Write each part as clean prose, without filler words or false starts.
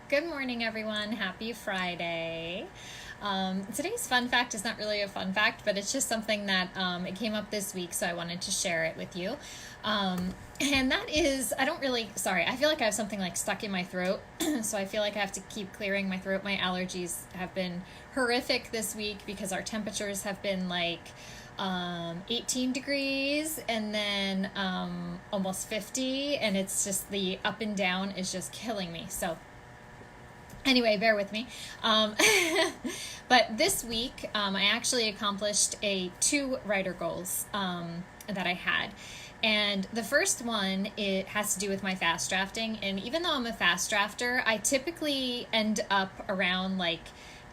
Good morning, everyone. Happy Friday. Today's fun fact is not really a fun fact, but it's just something that it came up this week, so I wanted to share it with you. And that is, I feel like I have something like stuck in my throat, so I feel like I have to keep clearing my throat. My allergies have been horrific this week because our temperatures have been like 18 degrees and then almost 50, and it's just the up and down is just killing me. So anyway, bear with me. But this week, I actually accomplished two writer goals that I had. And the first one, it has to do with my fast drafting. And even though I'm a fast drafter, I typically end up around like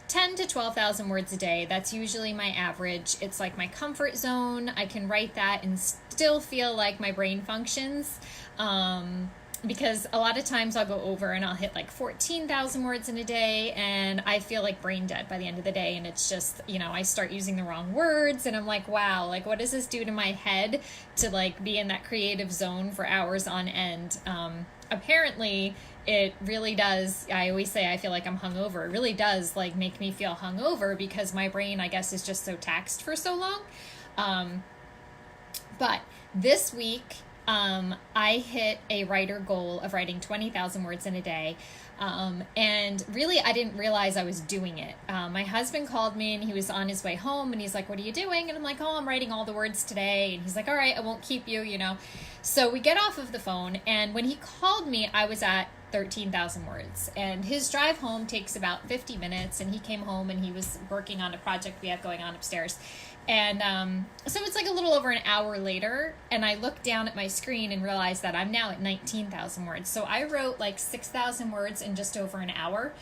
10 to 12,000 words a day. That's usually my average. It's like my comfort zone. I can write that and still feel like my brain functions. Because a lot of times I'll go over and I'll hit like 14,000 words in a day and I feel like brain dead by the end of the day. And it's just, I start using the wrong words and I'm like, wow, like what does this do to my head to like be in that creative zone for hours on end? Apparently it really does. I always say I feel like I'm hungover. It really does like make me feel hungover because my brain, I guess, is just so taxed for so long. But this week, I hit a writer goal of writing 20,000 words in a day. And really, I didn't realize I was doing it. My husband called me and he was on his way home and he's like, "What are you doing?" And I'm like, "Oh, I'm writing all the words today." And he's like, "All right, I won't keep you, So we get off of the phone, and when he called me, I was at 13,000 words, and his drive home takes about 50 minutes, and he came home and he was working on a project we have going on upstairs. And so it's like a little over an hour later, and I looked down at my screen and realized that I'm now at 19,000 words. So I wrote like 6,000 words in just over an hour,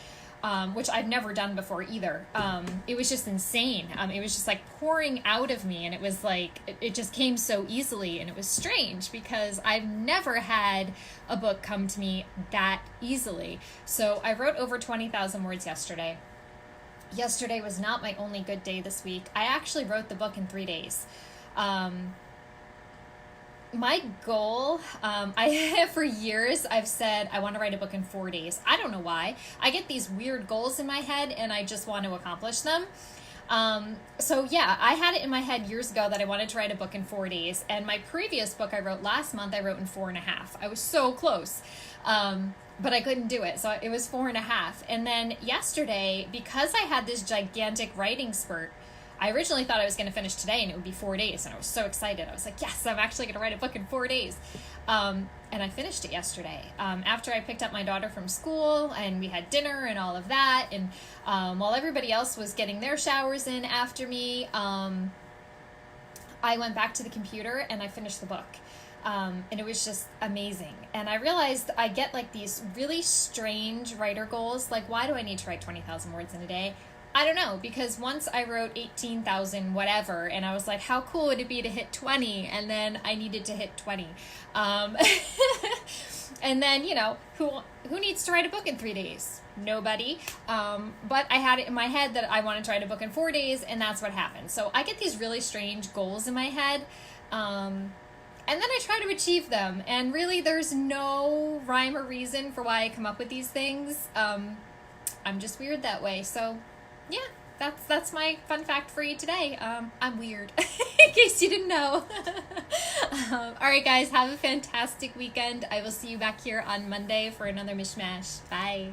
which I've never done before either. It was just insane. It was just like pouring out of me, and it was like, it just came so easily, and it was strange because I've never had a book come to me that easily. So I wrote over 20,000 words yesterday. Yesterday was not my only good day this week. I actually wrote the book in 3 days. My goal, for years, I've said I want to write a book in 4 days. I don't know why. I get these weird goals in my head and I just want to accomplish them. So yeah, I had it in my head years ago that I wanted to write a book in 4 days. And my previous book I wrote last month, I wrote in 4.5. I was so close. But I couldn't do it. So it was 4.5. And then yesterday, because I had this gigantic writing spurt, I originally thought I was going to finish today and it would be 4 days. And I was so excited. I was like, yes, I'm actually going to write a book in 4 days. And I finished it yesterday. After I picked up my daughter from school and we had dinner and all of that. And while everybody else was getting their showers in after me, I went back to the computer and I finished the book. And it was just amazing. And I realized I get like these really strange writer goals. Like, why do I need to write 20,000 words in a day? I don't know, because once I wrote 18,000 whatever, and I was like, how cool would it be to hit 20? And then I needed to hit 20. And then, who needs to write a book in 3 days? Nobody. But I had it in my head that I wanted to write a book in 4 days, and that's what happened. So I get these really strange goals in my head. And then I try to achieve them. And really, there's no rhyme or reason for why I come up with these things. I'm just weird that way. So, yeah, that's my fun fact for you today. I'm weird, in case you didn't know. All right, guys, have a fantastic weekend. I will see you back here on Monday for another Mishmash. Bye.